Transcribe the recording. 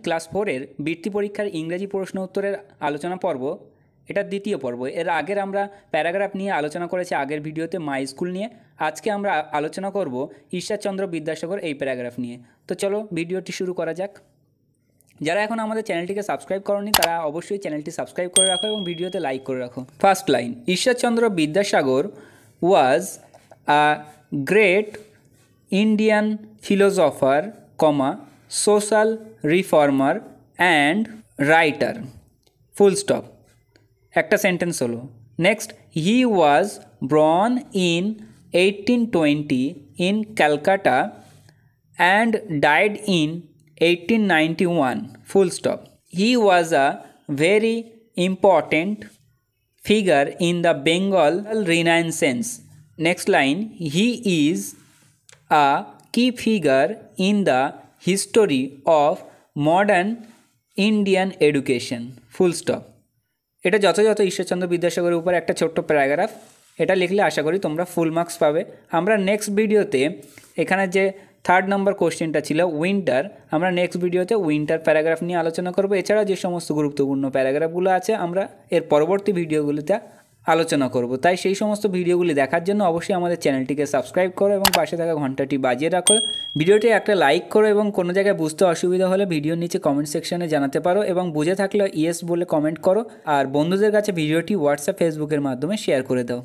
Class 4-এর বৃত্তি পরীক্ষার ইংরেজি প্রশ্ন উত্তরের আলোচনা পর্ব। এটা দ্বিতীয় পর্ব। এর আগের আমরা প্যারাগ্রাফ নিয়ে আলোচনা করেছি আগের ভিডিওতে মাই স্কুল নিয়ে। আজকে আমরা আলোচনা করব ঈশ্বরচন্দ্র বিদ্যাসাগর এই প্যারাগ্রাফ নিয়ে। তো চলো ভিডিওটি শুরু করা যাক। যারা এখন আমাদের চ্যানেলটিকে সাবস্ক্রাইব করনি তারা অবশ্যই চ্যানেলটি সাবস্ক্রাইব করে রাখো এবং ভিডিওতে লাইক করে রাখো। First line, Ishwarchandra Vidyasagar was a great Indian philosopher, social reformer and writer, full stop. একটা সেন্টেন্স হলো। Next, he was born in 1820 in Calcutta and died in 1891, full stop. He was a very important figure in the Bengal Renaissance. Next line, he is a key figure in the history of modern Indian education, full stop. এটা যথাযথ ঈশ্বরচন্দ্র বিদ্যাসাগরের উপর একটা ছোট্ট paragraph. এটা লিখলে আশা করি তোমরা ফুল মার্কস পাবে। আমরা নেক্সট ভিডিওতে এখানে যে 3rd নম্বর কোশ্চেনটা ছিল উইন্টার, আমরা নেক্সট ভিডিওতে উইন্টার প্যারাগ্রাফ নিয়ে আলোচনা করব। এছাড়া যে সমস্ত গুরুত্বপূর্ণ প্যারাগ্রাফগুলো আছে আমরা এর পরবর্তী ভিডিওগুলিতে আলোচনা করব। তাই সেই সমস্ত ভিডিওগুলি দেখার জন্য অবশ্যই আমাদের চ্যানেলটিকে সাবস্ক্রাইব করো এবং পাশে থাকা ঘন্টাটি বাজিয়ে রাখো। ভিডিওটি একটা লাইক করো এবং কোনো জায়গায় বুঝতে অসুবিধা হলে ভিডিওর নিচে কমেন্ট সেকশনে জানাতে পারো এবং বুঝে থাকলে ইয়েস বলে কমেন্ট করো। আর বন্ধুদের কাছে ভিডিওটি হোয়াটসঅ্যাপ ফেসবুকের মাধ্যমে শেয়ার করে দাও।